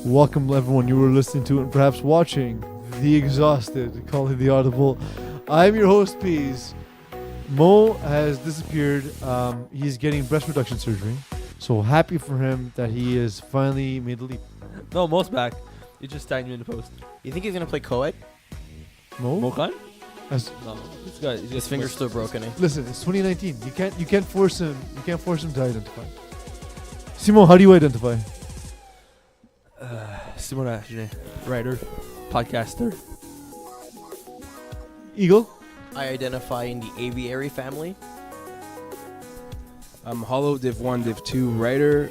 Welcome, everyone. You were listening to and perhaps watching The Exhausted, calling the Audible. I'm your host, Peeze. Mo has disappeared. He's getting breast reduction surgery. So happy for him that he has finally made the leap. No, Mo's back. He just tagged me in the post. You think he's gonna play co-ed? Mo? Khan? As, No, His finger's still broken. listen, it's 2019. You can't force him. You can't force him to identify. Simo, how do you identify? Simon Dagenais, writer, podcaster. Eagle? I identify in the aviary family. I'm Hollow Div 1, Div 2 writer.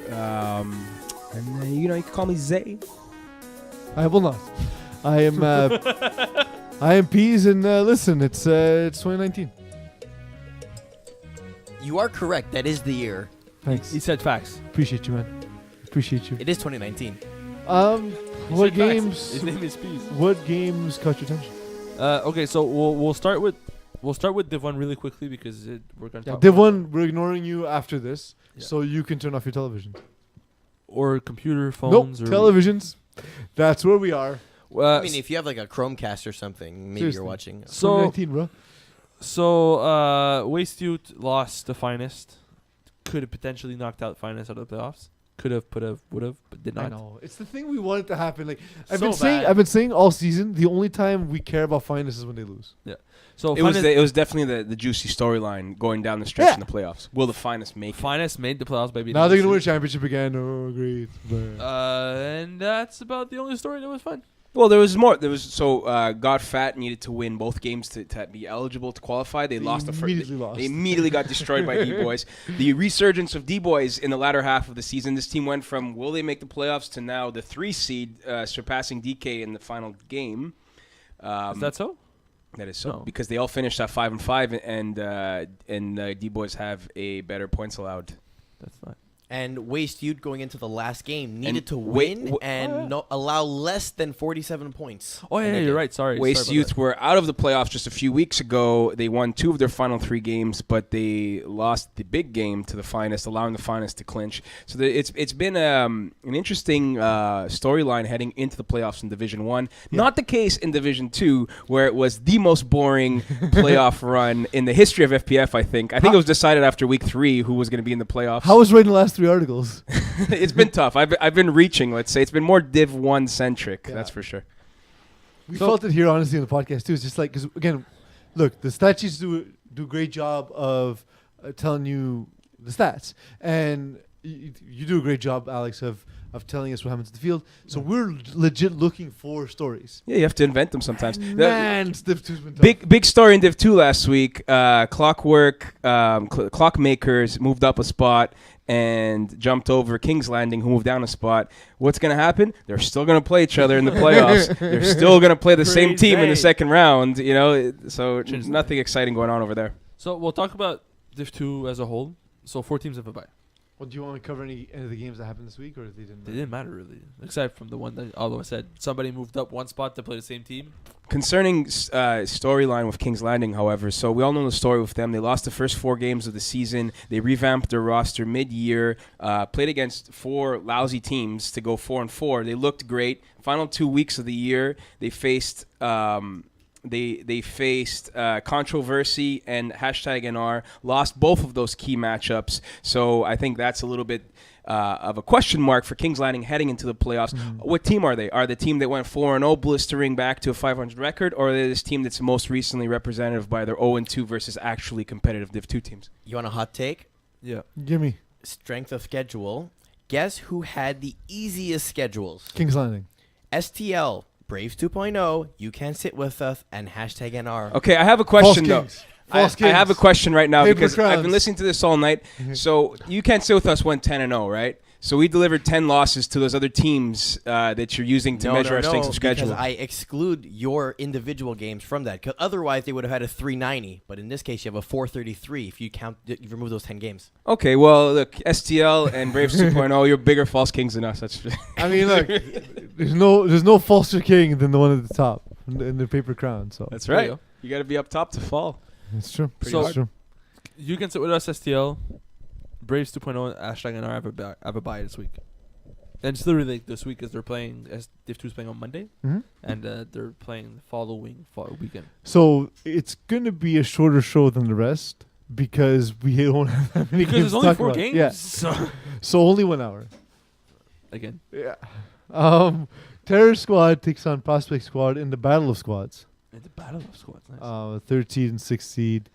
And you can call me Zay. I will not. I am. I am Peeze, and listen, it's 2019. You are correct. That is the year. Thanks. He said facts. Appreciate you, man. Appreciate you. It is 2019. He What said facts. games? His name is Peeze. What games caught your attention? Okay, so we'll start with Div 1 really quickly because we're gonna talk Div about- 1, we're ignoring you after this, Yeah. so you can turn off your television. or computer Nope, phones or televisions. That's where we are. I mean, if you have like a Chromecast or something, maybe Seriously. you're watching. So 2019, bro. Waste Youth lost the Finest. Could have potentially knocked out Finest out of the playoffs. Could have, would have, but did I not. know. It's the thing we wanted to happen. Like I've So been bad. saying all season, the only time we care about finest is when they lose. So It was Finest, it was definitely the juicy storyline going down the stretch Yeah. in the playoffs. Will the finest make it? Finest made the playoffs by beating. Now they're gonna win a Waste Youth. championship again. Oh, great. But And that's about the only story that was fun. Well, there was more. There was Got Fat needed to win both games to be eligible to qualify. They lost the first. immediately lost. They immediately got destroyed by D-Boys. The resurgence of D-Boys in the latter half of the season. This team went from will they make the playoffs to now the 3 seed, surpassing DK in the final game. Is that so? That is so No. because they all finished at 5-5, and D-Boys have a better points allowed. That's not. And Waste Youth going into the last game needed And to wait, win and no, allow less than 47 points. Oh And yeah, they you're did. right. Sorry. Waste Sorry about Youth were out of the playoffs just a few weeks ago. They won 2 of their final 3 games, but they lost the big game to the Finest, allowing the Finest to clinch. So it's been an interesting storyline heading into the playoffs in Division 1. Not the case in Division 2, where it was the most boring playoff run in the history of FPF, I think. I think it was decided after week 3 who was going to be in the playoffs. how was writing the last 3 articles? It's been tough. I've been reaching, let's say. It's been more Div 1 centric, Yeah. that's for sure. We felt it here, honestly, on the podcast too. It's just like, because again, look, the stat sheets do a great job of telling you the stats, and you do a great job, Alex, of telling us what happens in the field. So we're legit looking for stories. Yeah, you have to invent them sometimes. Man, Div 2's been tough. Big story in Div 2 last week. Clockwork, Clockmakers moved up a spot and jumped over King's Landing, who moved down a spot. What's going to happen? They're still going to play each other in the playoffs. They're still going to play the same team in the second round. You know, so nothing exciting going on over there. So we'll talk about Div 2 as a whole. So 4 teams have a bye. Well, do you want to cover any of the games that happened this week, or they didn't? They didn't matter really, except from the one that Aldo said somebody moved up one spot to play the same team. Concerning storyline with King's Landing, however, so we all know the story with them. They lost the first 4 games of the season. They revamped their roster mid-year, played against 4 lousy teams to go 4-4. They looked great. Final 2 weeks of the year, they faced controversy and #NR, lost both of those key matchups. So I think that's a little bit of a question mark for King's Landing heading into the playoffs. What team are they? Are the team that went 4-0, blistering back to a 500 record, or are they this team that's most recently representative by their 0-2 versus actually competitive Div 2 teams? You want a hot take? Yeah. Gimme Strength of schedule. Guess who had the easiest schedules? King's Landing. STL, Braves 2.0, You Can't Sit With Us, and #NR. Okay, I have a question, though. Kings. False I have a Kings. question right now Paper because I've crowns. been listening to this all night. So You Can't Sit With Us went 10-0, right? So we delivered 10 losses to those other teams that you're using to measure our strength of schedule. Because I exclude your individual games from that. 'Cause otherwise, they would have had a 390. But in this case, you have a 433 if you remove those 10 games. Okay, well, look, STL and Braves 2.0, you're bigger false kings than us. That's I mean, look, there's no falser king than the one at the top in the paper crown. So That's There you right. go. You got to be up top to fall. it's true. So- It's true. You can sit with us, STL. Braves 2.0 and Hashtag and I have a bye this week. And it's literally like this week because they're playing, as Div 2 is playing on Monday, Mhm. and they're playing the following weekend. So it's gonna be a shorter show than the rest because we don't have that many Because games there's to only talk 4 about. games. Yeah. So So only 1 hour. again, Yeah. Terror Squad takes on Prospect Squad in the Battle of Squads. it's a battle of squads. Nice. Third seed and sixth seed.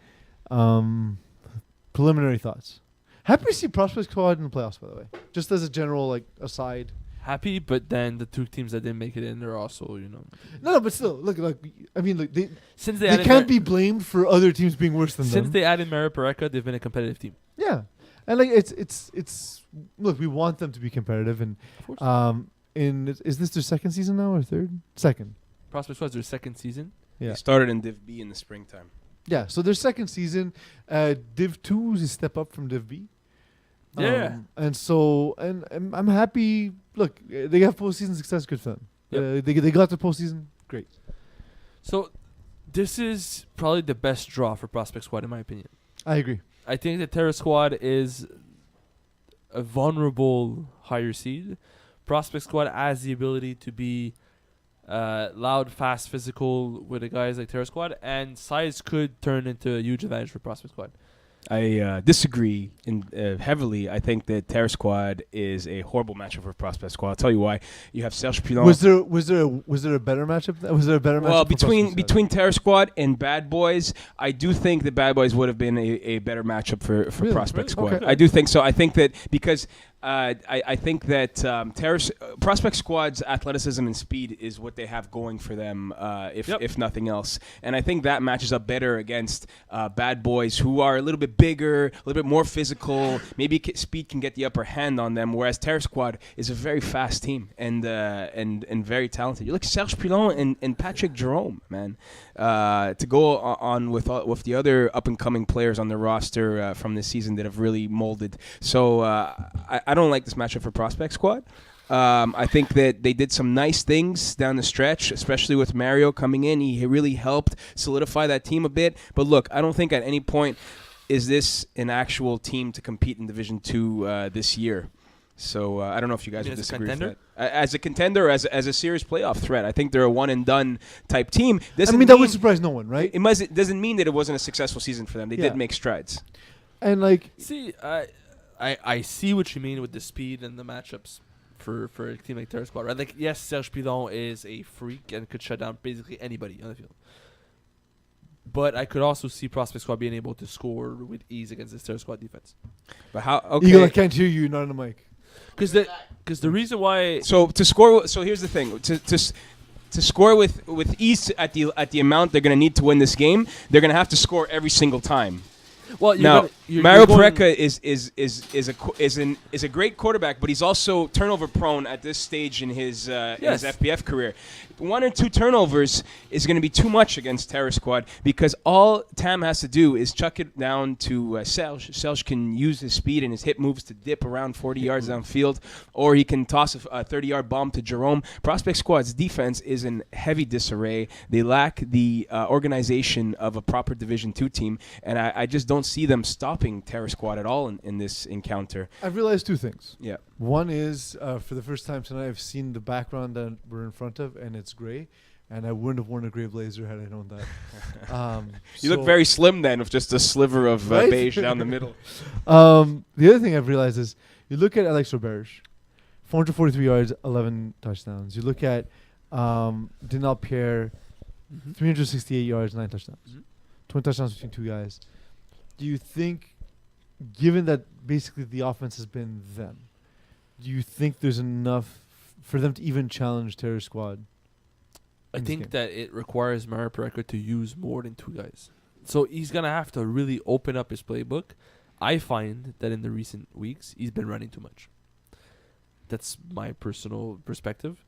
Preliminary thoughts. Happy to see Prospect Squad in the playoffs, by the way. Just as a general aside. Happy, but then the 2 teams that didn't make it in, they're also No, but still, look. I mean, look. since They can't be blamed for other teams being worse than since them. they added Maripareka, they've been a competitive team. Yeah, and it's. Look, we want them to be competitive, and Of course. is this their second season now or third? Second. Prospect Squad's their second season. Yeah. They started in Div B in the springtime. Yeah. So their second season, Div 2 is a step up from Div B. Yeah. And so, and I'm happy. Look, they have postseason success. Good for them. Yep. They got the postseason. Great. So this is probably the best draw for Prospect Squad, in my opinion. I agree. I think the Terror Squad is a vulnerable higher seed. Prospect Squad has the ability to be loud, fast, physical with the guys like Terror Squad, and size could turn into a huge advantage for Prospect Squad. I disagree heavily. I think that Terror Squad is a horrible matchup for Prospect Squad. I'll tell you why. You have Serge Pilon. Was there a better matchup? Was there a better matchup? Well, for Prospect Squad? between Terror Squad and Bad Boys, I do think that Bad Boys would have been a better matchup for Really? Prospect Squad. Okay. I do think so. I think that because I think that Prospect Squad's athleticism and speed is what they have going for them, if nothing else. And I think that matches up better against Bad Boys, who are a little bit bigger, a little bit more physical. Maybe speed can get the upper hand on them. Whereas Terror Squad is a very fast team and very talented. You look at Serge Pilon and Patrick Jerome, man. To go on with the other up and coming players on the roster from this season that have really molded. So I don't like this matchup for Prospect Squad. I think that they did some nice things down the stretch, especially with Mario coming in. He really helped solidify that team a bit. But look, I don't think at any point is this an actual team to compete in Division 2 this year. So I don't know if you guys You would mean as a disagree with contender? that. As a contender, as a serious playoff threat, I think they're a one and done type team. I mean, that would surprise no one, right? It doesn't mean that it wasn't a successful season for them. They did make strides. And See, I see what you mean with the speed and the matchups for a team like Terror Squad, right? Like, yes, Serge Pilon is a freak and could shut down basically anybody on the field. But I could also see Prospect Squad being able to score with ease against this Terror Squad defense. But how? Okay. Eagle, I can't hear you. Not on the mic. Because the reason why So to score, so here's the thing: to score with ease at the amount they're going to need to win this game, they're going to have to score every single time. Now, Mario Pareka is a great quarterback, but he's also turnover prone at this stage in his FPF career. 1 or 2 turnovers is going to be too much against Terror Squad because all Tam has to do is chuck it down to Serge. Serge can use his speed and his hip moves to dip around 40 yards downfield, or he can toss a 30-yard bomb to Jerome. Prospect Squad's defense is in heavy disarray. They lack the organization of a proper Division 2 team, and I just don't see them stopping Terror Squad at all in this encounter. I've realized 2 things. Yeah. One is, for the first time tonight, I've seen the background that we're in front of, and it's gray. And I wouldn't have worn a gray blazer had I known that. You look very slim then, with just a sliver of Right? beige down the middle. The other thing I've realized is, you look at Alex Roberge, 443 yards, 11 touchdowns. You look at Dinal Pierre, 368 yards, 9 touchdowns. 20 touchdowns between 2 guys. Do you think, given that basically the offense has been them, do you think there's enough for them to even challenge Terror Squad? I think that it requires Mario Pareka to use more than 2 guys. So he's going to have to really open up his playbook. I find that in the recent weeks, he's been running too much. that's my personal perspective.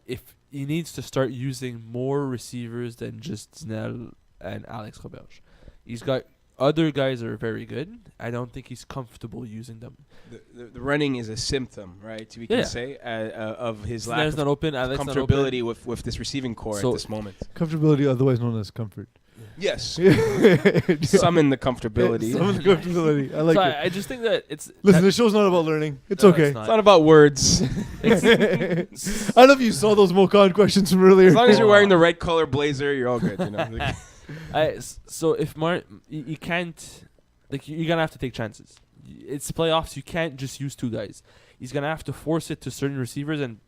If he needs to start using more receivers than just Snell and Alex Roberge. He's got other guys that are very good. I don't think he's comfortable using them. The running is a symptom, right? We can say of his lack Snell's of not open, Alex not comfortability open. with this receiving core So at this moment. Comfortability, otherwise known as comfort. Yes, Summon summon the comfortability. Summon the comfortability. I like So it. I just think that it's... Listen, the show's not about learning. It's No, okay. it's It's not about words. I don't know if you saw those Mokan questions from earlier. As long as you're wearing the red color blazer, you're all good. You know. So if you can't... Like, you're going to have to take chances. It's playoffs. You can't just use two guys. He's going to have to force it to certain receivers and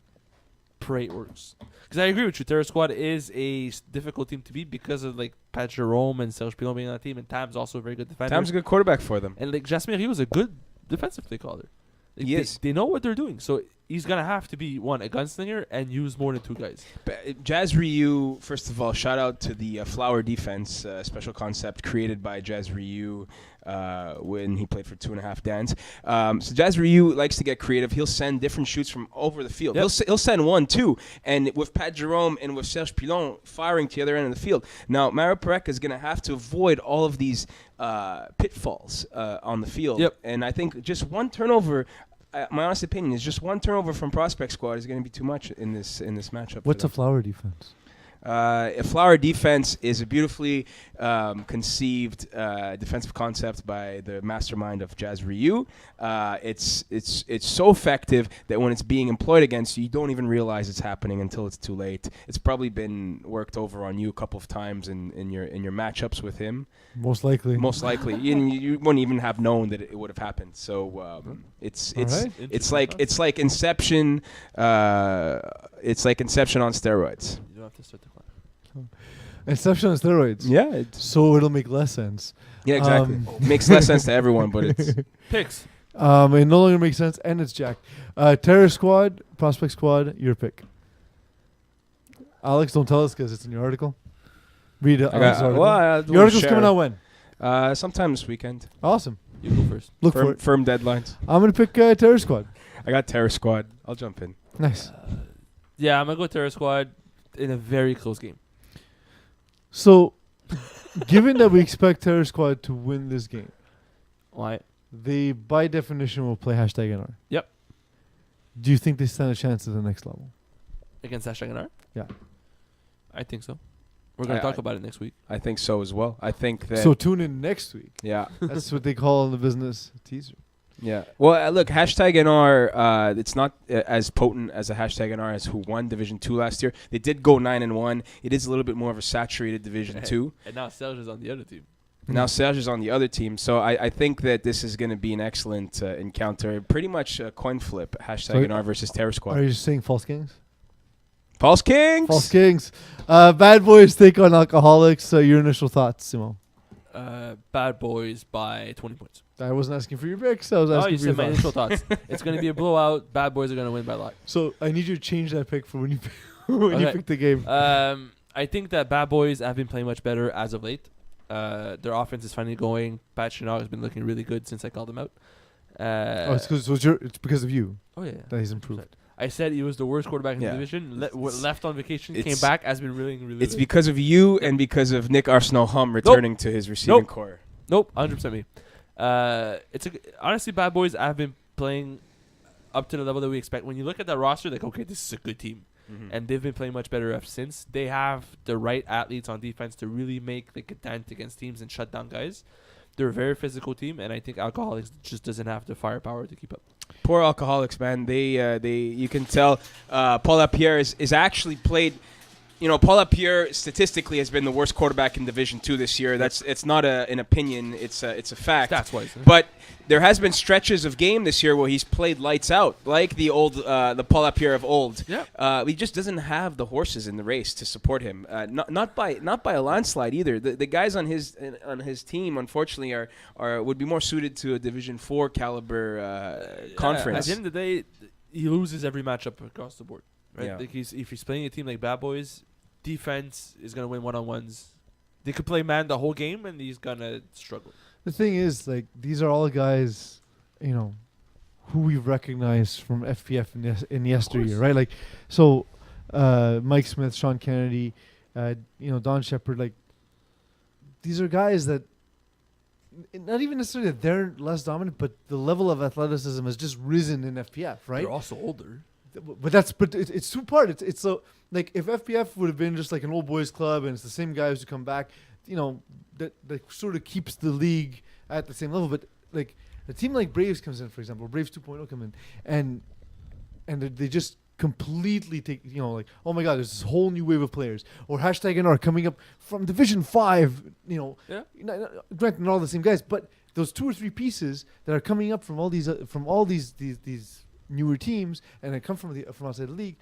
pray it works. Because I agree with you. Terror Squad is a difficult team to beat because of, like, Pat Jerome and Serge Pilon being on that team. And Tam's also a very good defender. Tam's a good quarterback for them. And, like, Jasmine Rio is a good defensive play caller. Like, He is. They know what they're doing. So he's going to have to be, one, a gunslinger and use more than two guys. Jazz Ryu, first of all, shout out to the flower defense special concept created by Jazz Ryu when he played for 2.5 Dans. So Jazz Ryu likes to get creative. He'll send different shoots from over the field. Yep. He'll send 1, 2, and with Pat Jerome and with Serge Pilon firing to the other end of the field. Now, Mario Pareca is going to have to avoid all of these pitfalls on the field. Yep. And I think just one turnover... my honest opinion is just one turnover from prospect squad is going to be too much in this matchup. What's a flower defense? A flower defense is a beautifully conceived defensive concept by the mastermind of Jazz Ryu. It's so effective that when it's being employed against you, you don't even realize it's happening until it's too late. It's probably been worked over on you a couple of times in your matchups with him. Most likely. You wouldn't even have known that it would have happened. So it's like Inception. It's like Inception on steroids. You don't have to start the clock. Inception on steroids. Yeah. So it'll make less sense. Yeah, exactly. Makes less sense to everyone, but it's Picks. It no longer makes sense, and it's Jack. Terror Squad, Prospect Squad, your pick. Alex, don't tell us because it's in your article. Read it. Your article's coming out when? Sometime this weekend. Awesome. You go first. Look for it. Firm deadlines. I'm going to pick Terror Squad. I got Terror Squad. I'll jump in. Nice. Yeah, I'm going to go Terror Squad in a very close game. So, given that we expect Terror Squad to win this game, Why? they, by definition, will play #NR. Yep. Do you think they stand a chance at the next level? Against Dagenais? Yeah. I think so. We're going to talk about it next week. I think so as well. I think that. So tune in next week. Yeah. That's what they call in the business a teaser. Yeah. Well, look, #NR. It's not as potent as a #NR as who won Division 2 last year. They did go 9-1. It is a little bit more of a saturated Division 2. And now Serge is on the other team. Now Serge is on the other team, so I think that this is going to be an excellent encounter. Pretty much a coin flip. #NR versus Terror Squad. Are you just saying False Kings? False Kings. False Kings. Bad Boys take on Alcoholics. Your initial thoughts, Simon? Bad Boys by 20 points. I wasn't asking for your picks. I was asking You for your said my thoughts. initial thoughts. It's going to be a blowout. Bad Boys are going to win by a lot. So I need you to change that pick for when you you pick the game. I think that Bad Boys have been playing much better as of late. Their offense is finally going. Pat Chenard has been looking really good since I called him out. It's because of you Oh yeah. that he's improved. I said he was the worst quarterback in the division. Left on vacation, came back, has been really It's good. because of you and because of Nick Arsenault-Hum returning to his receiving core. Nope, 100% me. Honestly, Bad Boys have been playing up to the level that we expect. When you look at that roster, like, okay, this is a good team. And they've been playing much better ever since. They have the right athletes on defense to really make like a dent against teams and shut down guys. They're a very physical team, and I think Alcoholics just doesn't have the firepower to keep up. Poor Alcoholics, man. They you can tell Paul Lapierre is actually played. You know, Paul Lapierre statistically has been the worst quarterback in Division 2 this year. It's not an opinion. It's a fact. Stats wise, But there has been stretches of game this year where he's played lights out, like the Paul Lapierre of old. Yeah. He just doesn't have the horses in the race to support him. Not by a landslide either. The guys on his team, unfortunately, would be more suited to a Division 4 caliber conference. At the end of the day, he loses every matchup across the board. Right? Yeah. Like if he's playing a team like Bad Boys, defense is gonna win one-on-ones. They could play man the whole game, and he's gonna struggle. The thing is, like, these are all guys, who we've recognized from FPF in yesteryear, right? Like, so Mike Smith, Sean Kennedy, Don Shepard, like, these are guys that not even necessarily that they're less dominant, but the level of athleticism has just risen in FPF, right? They're also older. But it's two-part. It's so, like, if FPF would have been just like an old boys club and it's the same guys who come back, that sort of keeps the league at the same level. But like a team like Braves comes in, for example, Braves 2.0 come in, and they just completely take, like, oh my God, there's this whole new wave of players, or #NR coming up from Division 5, granted not all the same guys, but those 2 or 3 pieces that are coming up from all these newer teams, and they come from outside the league.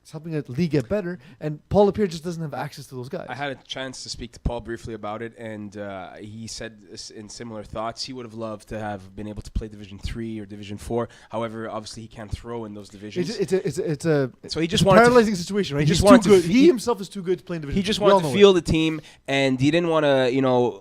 It's helping the league get better, and Paul Lapierre just doesn't have access to those guys. I had a chance to speak to Paul briefly about it, and he said in similar thoughts. He would have loved to have been able to play Division 3 or Division 4. However, obviously he can't throw in those divisions. So he just wanted a paralyzing situation, right? He's too good. He himself is too good to play in Division. He just wanted to field the team, and he didn't want to,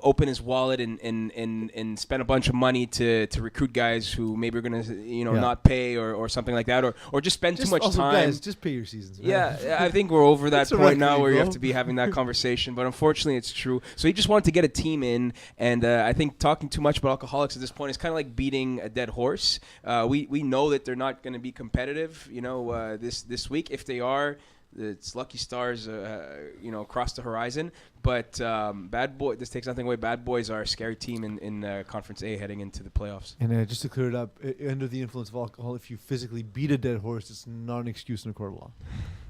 open his wallet and spend a bunch of money to recruit guys who maybe are going to, not pay or something like that, or just spend too much time. Guys, just pay your seasons. Man. Yeah, I think we're over that point now where you bro. have to be having that conversation. But unfortunately, it's true. So he just wanted to get a team in, and I think talking too much about Alcoholics at this point is kind of like beating a dead horse. We know that they're not going to be competitive, this week. If they are, it's lucky stars, across the horizon. But Bad Boy, this takes nothing away. Bad Boys are a scary team in Conference A heading into the playoffs. And just to clear it up, under the influence of alcohol, if you physically beat a dead horse, it's not an excuse in a court of law.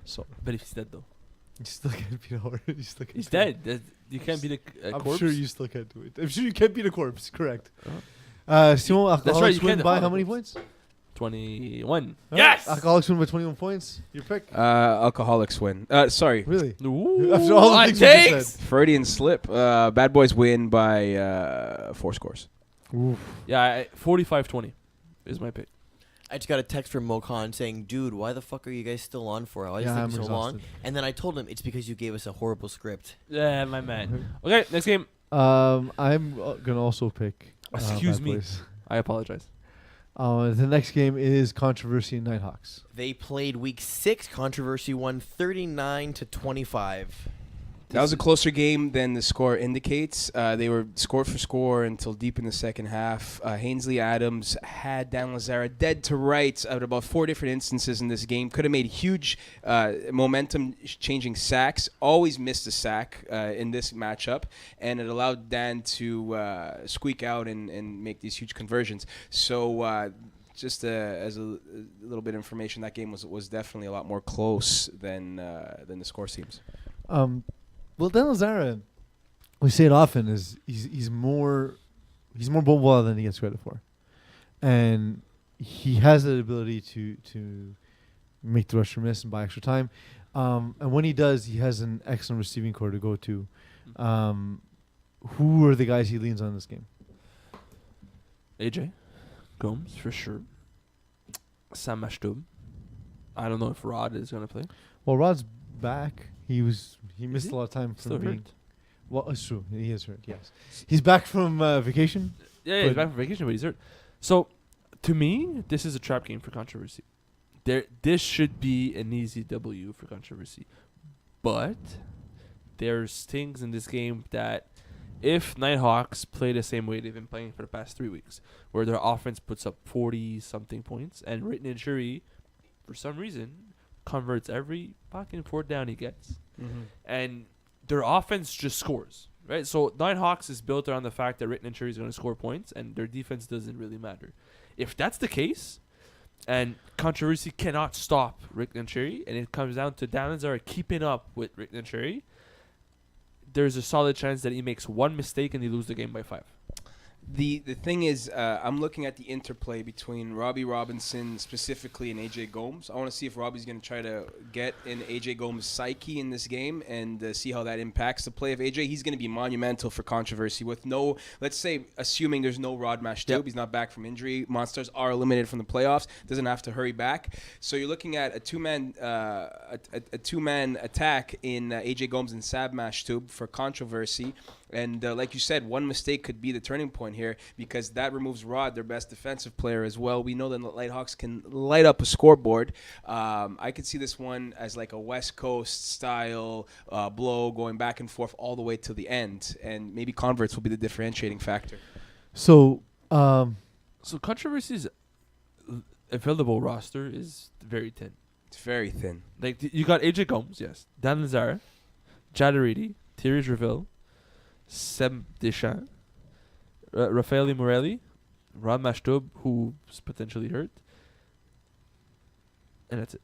So, but if he's dead though, you still can't beat a horse. He's dead. You can't beat a corpse. I'm sure you still can't do it. I'm sure you can't beat a corpse. Correct. Simon, Alcoholics win by how many points? 21. Yes! Alcoholics win by 21 points. Your pick? Alcoholics win. Sorry. Really? Ooh, after all the things we just said. Freudian slip. Bad Boys win by 4 scores. Oof. Yeah, 45-20 is my pick. I just got a text from Mokan saying, "Dude, why the fuck are you guys still on for? Why is it taking so long?" And then I told him it's because you gave us a horrible script. Yeah, my man. Okay, next game. I'm gonna also pick. Excuse me. Boys. I apologize. The next game is Controversy and Nighthawks. They played week 6. Controversy won 39-25. That was a closer game than the score indicates. They were score for score until deep in the second half. Hainsley Adams had Dan Lazara dead to rights at about 4 different instances in this game. Could have made huge momentum-changing sacks. Always missed a sack in this matchup, and it allowed Dan to squeak out and make these huge conversions. So just as a little bit of information, that game was definitely a lot more close than the score seems. Well, Dan Lazara, we say it often, is he's more mobile than he gets credit for, and he has the ability to make the rusher miss and buy extra time, and when he does, he has an excellent receiving core to go to. Who are the guys he leans on in this game? AJ Gomes for sure. Sam Mashtub. I don't know if Rod is gonna play. Well, Rod's back. He missed a lot of time Still from being. hurt? Well, it's true. He is hurt. Yes, he's back from vacation. Yeah, he's back from vacation, but he's hurt. So, to me, this is a trap game for Controversy. This should be an easy W for Controversy, but there's things in this game that, if Nighthawks play the same way they've been playing for the past 3 weeks, where their offense puts up 40-something points, and Written Injury, for some reason, converts every fucking 4th down he gets. Mm-hmm. And their offense just scores, right? So Nighthawks is built around the fact that Written Injury is going to score points, and their defense doesn't really matter. If that's the case, and Controversy cannot stop Written Injury, and it comes down to Dagenais keeping up with Written Injury, there's a solid chance that he makes one mistake and they lose the game by 5. The thing is, I'm looking at the interplay between Robbie Robinson specifically and AJ Gomes. I want to see if Robbie's going to try to get in AJ Gomes' psyche in this game and see how that impacts the play of AJ. He's going to be monumental for Controversy with no, let's say, assuming there's no Rod Mashtub, he's not back from injury. Monsters are eliminated from the playoffs. Doesn't have to hurry back. So you're looking at a two-man attack in AJ Gomes and Sab Mashtub for Controversy. And like you said, one mistake could be the turning point here because that removes Rod, their best defensive player as well. We know that the Nighthawks can light up a scoreboard. I could see this one as like a West Coast style blow going back and forth all the way to the end. And maybe converts will be the differentiating factor. So, So Controversy's available roster is very thin. It's very thin. Like you got AJ Gomes, yes, Dan Lazare, Jadaridi, Thierry Dreville, Seb Deschamps, Raffaele Morelli, Ron Mashtub, who's potentially hurt, and that's it.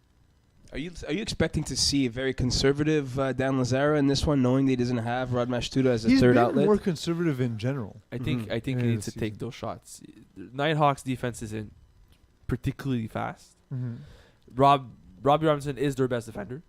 Are you expecting to see a very conservative Dan Lazara in this one, knowing that he doesn't have Rod Mashtuda as a he's third been outlet? more conservative in general. I think he Yeah, needs to this take season. those shots. Nighthawks defense isn't particularly fast. Robbie Robinson is their best defender.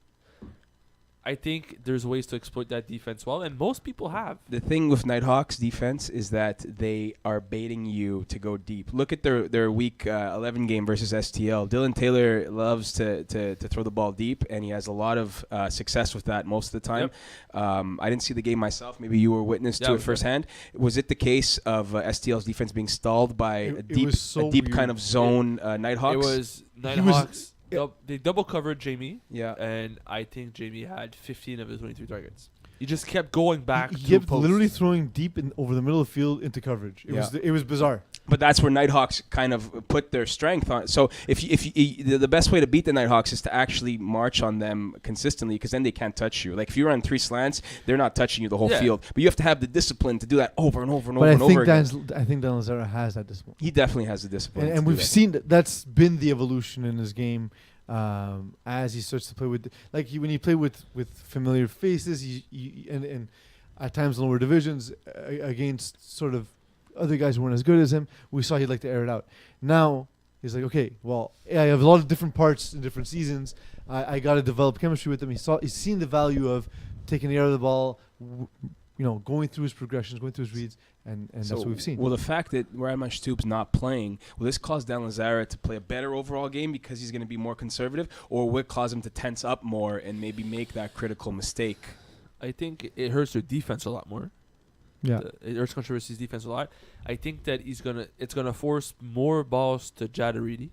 I think there's ways to exploit that defense well, and most people have. The thing with Nighthawks defense is that they are baiting you to go deep. Look at their week 11 game versus STL. Dylan Taylor loves to throw the ball deep, and he has a lot of success with that most of the time. Yep. I didn't see the game myself. Maybe you were witness to it firsthand. Was it the case of STL's defense being stalled by a deep kind of zone Nighthawks? It was Nighthawks. They double covered Jamie. Yeah. And I think Jamie had 15 of his 23 targets. He just kept going back. He to kept post. literally throwing deep over the middle of the field into coverage. It was bizarre. But that's where Nighthawks kind of put their strength on. So if the best way to beat the Nighthawks is to actually march on them consistently, because then they can't touch you. Like if you run 3 slants, they're not touching you the whole field. But you have to have the discipline to do that over and over and over and over again. I think Dan Lazara has that discipline. He definitely has the discipline. And we've seen that's been the evolution in his game. As he starts to play with, when he played with familiar faces, and at times lower divisions against sort of other guys who weren't as good as him, we saw he'd like to air it out. Now he's like, okay, well, I have a lot of different parts in different seasons. I got to develop chemistry with him. He's seen the value of taking the air of the ball, going through his progressions, going through his reads, and that's what we've seen. Well, the fact that Ramash Stoop's not playing, will this cause Dan Lazara to play a better overall game because he's going to be more conservative, or will it cause him to tense up more and maybe make that critical mistake? I think it hurts their defense a lot more. Yeah, It hurts Controversy's defense a lot. I think that it's gonna force more balls to Jadaridi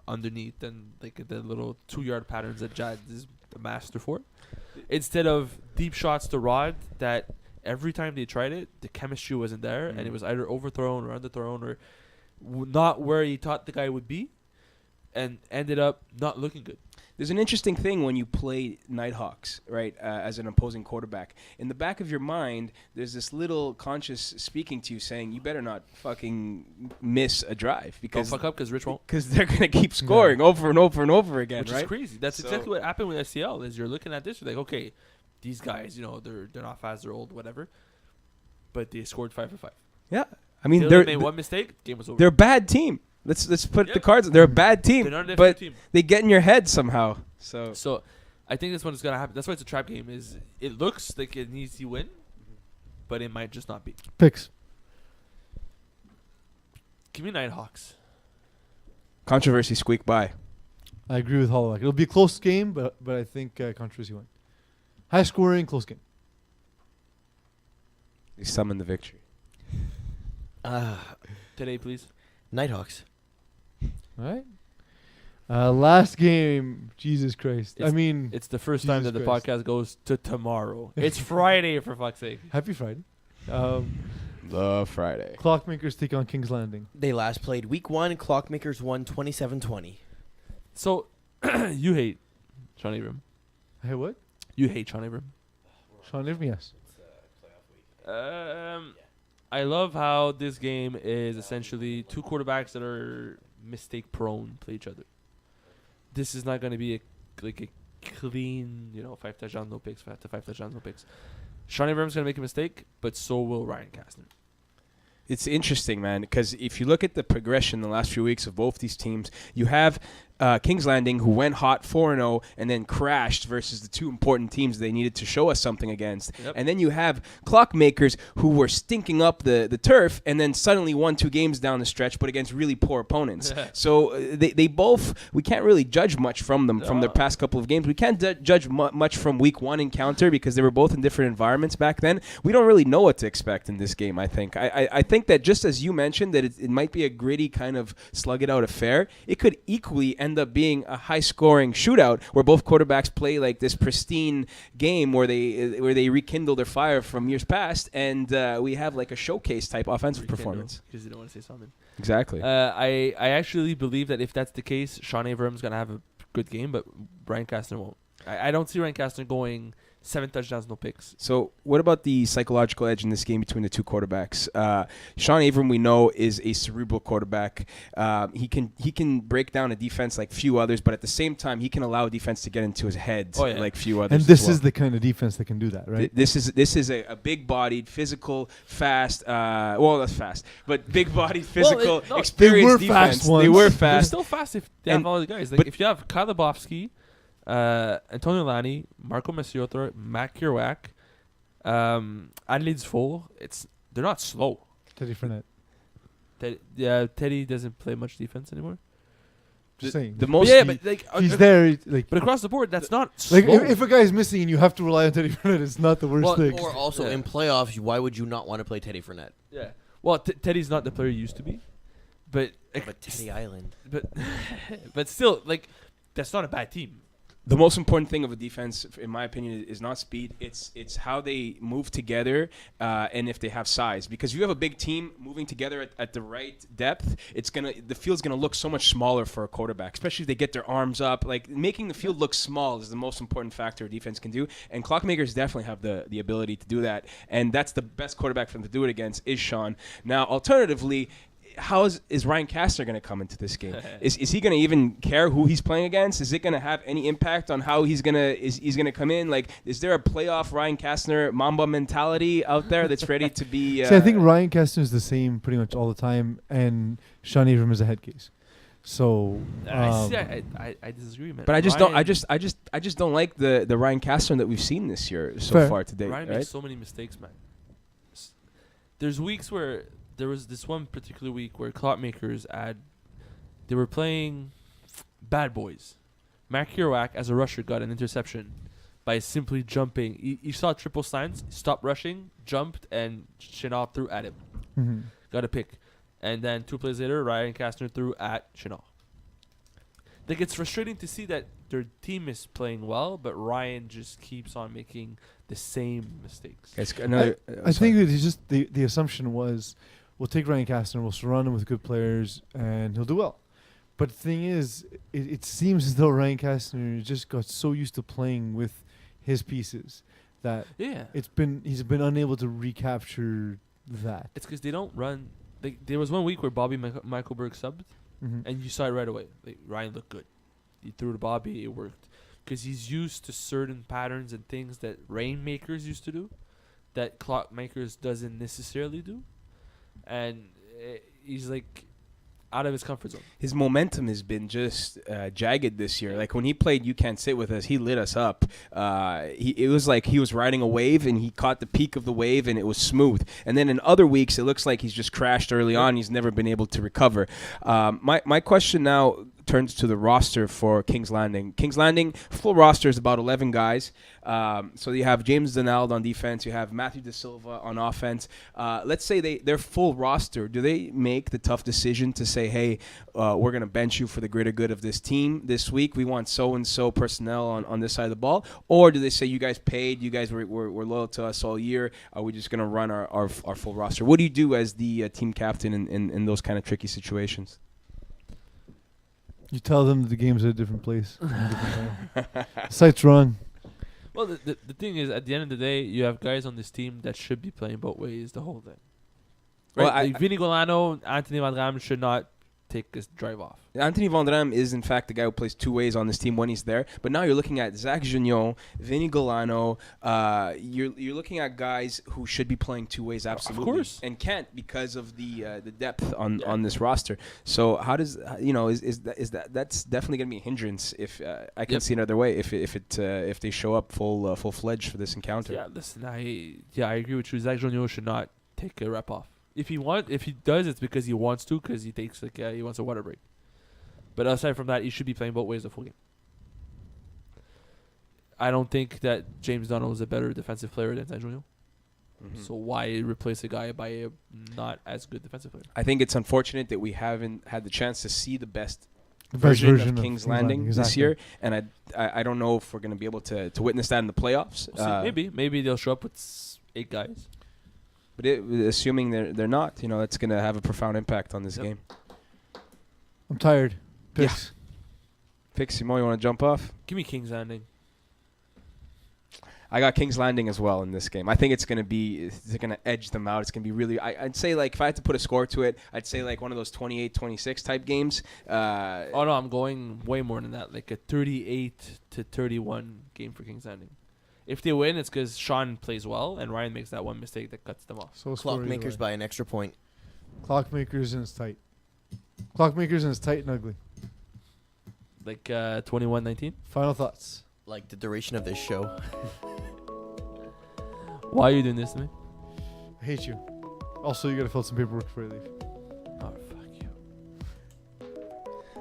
underneath than like the little 2-yard patterns that Jad is the master for. Instead of deep shots to Rod that every time they tried it, the chemistry wasn't there, and it was either overthrown or underthrown or not where he thought the guy would be, and ended up not looking good. There's an interesting thing when you play Nighthawks, right, as an opposing quarterback. In the back of your mind, there's this little conscious speaking to you saying, you better not fucking miss a drive. Don't fuck up because Rich won't. Because they're going to keep scoring over and over and over again, Which right? is crazy. That's exactly what happened with SCL, is you're looking at this, you're like, okay, these guys, they're not fast, they're old, whatever. But they scored 5 for 5. Yeah. I mean, They made one mistake, game was over. they're a bad team. Let's put the cards. They're a bad team, They're not a but team. they get in your head somehow. So I think that's when it's gonna happen. That's why it's a trap game. Is it looks like it needs to win, but it might just not be. picks. Give me Nighthawks. Controversy squeak by. I agree with Holowach. It'll be a close game, but I think Controversy win. High scoring, close game. They summon the victory. Today, please. Nighthawks. All right. Last game. Jesus Christ. It's the first time that Jesus the Christ. podcast goes to tomorrow. It's Friday, for fuck's sake. Happy Friday. The Friday. Clockmakers take on King's Landing. They last played week 1. Clockmakers won 27-20. So, you hate Sean Abram. Hey, what? You hate Sean Abram. Sean Abram, yes. I love how this game is essentially 2 quarterbacks that are mistake prone play each other. This is not going to be a clean, 5 touchdowns, no picks, 5 touchdowns, no picks. Sean Abram's going to make a mistake, but so will Ryan Kastner. It's interesting, man, because if you look at the progression the last few weeks of both these teams, you have Kings Landing, who went hot 4-0 and then crashed versus the two important teams they needed to show us something against. Yep. And then you have Clockmakers, who were stinking up the turf and then suddenly won 2 games down the stretch, but against really poor opponents. So they both, we can't really judge much from them from their past couple of games. We can't judge much from week 1 encounter because they were both in different environments back then. We don't really know what to expect in this game, I think. I think that just as you mentioned that it might be a gritty kind of slug-it-out affair, it could equally end up being a high-scoring shootout where both quarterbacks play like this pristine game where they rekindle their fire from years past, and we have like a showcase-type offensive performance. Because you don't want to say something. Exactly. I actually believe that if that's the case, Sean Abrams going to have a good game, but Ryan Kastner won't. I don't see Ryan Kastner going 7 touchdowns, no picks. So what about the psychological edge in this game between the two quarterbacks? Sean Abram, we know, is a cerebral quarterback. He can break down a defense like few others, but at the same time, he can allow a defense to get into his head like few others. And this is the kind of defense that can do that, right? This is a big-bodied, physical, fast. Well, that's fast, but big-bodied, physical, experienced defense. Fast ones. They were They're fast. still fast if they have all the guys. Like if you have Kyle Lebowski, Antonio Lani, Marco Masiotro, Matt Kirouac, Adley Dufour, they're not slow. Teddy Fournette. Teddy doesn't play much defense anymore. Just saying. The most but like he's there. Like, but across the board, that's not slow. like if a guy is missing and you have to rely on Teddy Fournette, it's not the worst thing. Or also in playoffs, why would you not want to play Teddy Fournette? Yeah. Well, Teddy's not the player he used to be, but But Teddy Island. but still, like that's not a bad team. The most important thing of a defense, in my opinion, is not speed. It's how they move together and if they have size. Because if you have a big team moving together at the right depth, the field's gonna look so much smaller for a quarterback, especially if they get their arms up. Like making the field look small is the most important factor a defense can do. And Clockmakers definitely have the ability to do that. And that's the best quarterback for them to do it against is Sean. Now, alternatively, how is Ryan Kastner going to come into this game? Is he going to even care who he's playing against? Is it going to have any impact on how he's going to come in? Like, is there a playoff Ryan Kastner Mamba mentality out there that's ready to be? See, I think Ryan Kastner is the same pretty much all the time, and Sean Abram is a head case. So I disagree, man. But I just don't like the Ryan Kastner that we've seen this year so far today. Ryan makes so many mistakes, man. There's weeks where. There was this one particular week where Clockmakers they were playing bad boys. Matt Kirouac, as a rusher, got an interception by simply jumping. He saw triple slants, stopped rushing, jumped, and Chenal threw at him. Mm-hmm. Got a pick. And then 2 plays later, Ryan Kastner threw at Chenal. Like, it's frustrating to see that their team is playing well, but Ryan just keeps on making the same mistakes. I think that it's just the assumption was, we'll take Ryan Kastner, we'll surround him with good players, and he'll do well. But the thing is, it seems as though Ryan Kastner just got so used to playing with his pieces that he's been unable to recapture that. It's because they don't run. There was one week where Bobby Michaelberg subbed, and you saw it right away. Like, Ryan looked good. He threw to Bobby, it worked. Because he's used to certain patterns and things that Rainmakers used to do, that Clockmakers doesn't necessarily do. And he's like out of his comfort zone. His momentum has been just jagged this year. Like when he played You Can't Sit With Us, he lit us up. It was like he was riding a wave and he caught the peak of the wave and it was smooth. And then in other weeks, it looks like he's just crashed early on. He's never been able to recover. My question now turns to the roster for Kings Landing. Kings Landing, full roster is about 11 guys. So you have James Donald on defense. You have Matthew De Silva on offense. Let's say they're full roster. Do they make the tough decision to say, hey, we're going to bench you for the greater good of this team this week? We want so-and-so personnel on this side of the ball. Or do they say, you guys paid, you guys were loyal to us all year, are we just going to run our full roster? What do you do as the team captain in those kind of tricky situations? You tell them that the game's at a different place. Site's wrong. Well, the thing is, at the end of the day, you have guys on this team that should be playing both ways the whole thing. Right? Well, Vinny Golano, Anthony Van Ram should not take this drive off. Anthony Vandram is, in fact, the guy who plays two ways on this team when he's there. But now you're looking at Zach Gignon, Vinny Golano. You're looking at guys who should be playing two ways absolutely. Of course. And can't because of the depth on this roster. So how does that's definitely going to be a hindrance if I can see another way if they show up full-fledged for this encounter. Yeah, listen, I agree with you. Zach Gignon should not take a rep off. If he does, it's because he wants to, because he takes he wants a water break. But aside from that, he should be playing both ways the full game. I don't think that James Donald is a better defensive player than Zach Gignon. Mm-hmm. So why replace a guy by a not as good defensive player? I think it's unfortunate that we haven't had the chance to see the best The best version of King's Landing this exactly. year, and I don't know if we're going to be able to witness that in the playoffs. We'll see. Maybe they'll show up with 8 guys. But assuming they're not, that's going to have a profound impact on this game. I'm tired. Picks. Pick, Simon, you want to jump off? Give me King's Landing. I got King's Landing as well in this game. I think it's going to edge them out. It's going to be really, I'd say, like, if I had to put a score to it, I'd say, like, one of those 28-26 type games. Oh, no, I'm going way more than that. Like a 38-31 game for King's Landing. If they win, it's because Sean plays well and Ryan makes that one mistake that cuts them off. So Clockmakers by an extra point. Clockmakers and it's tight. Clockmakers and it's tight and ugly. Like 21-19. Final thoughts. Like the duration of this show. Why are you doing this to me? I hate you. Also, you gotta fill out some paperwork before you leave. Oh, fuck you.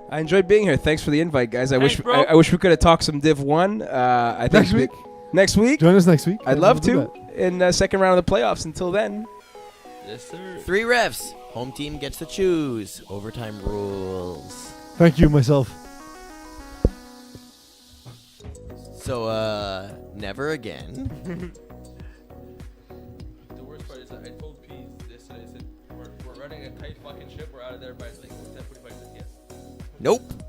I enjoyed being here. Thanks for the invite, guys. Thanks, bro. I wish we could have talked some Div 1. I think Next week? Next week? Join us next week. I'd love to. In the second round of the playoffs. Until then. Yes, sir. 3 refs. Home team gets to choose. Overtime rules. Thank you, myself. So, never again. The worst part is that I told Peeze this and I said, we're running a tight fucking ship. We're out of there by like 10:45. Yes. Nope.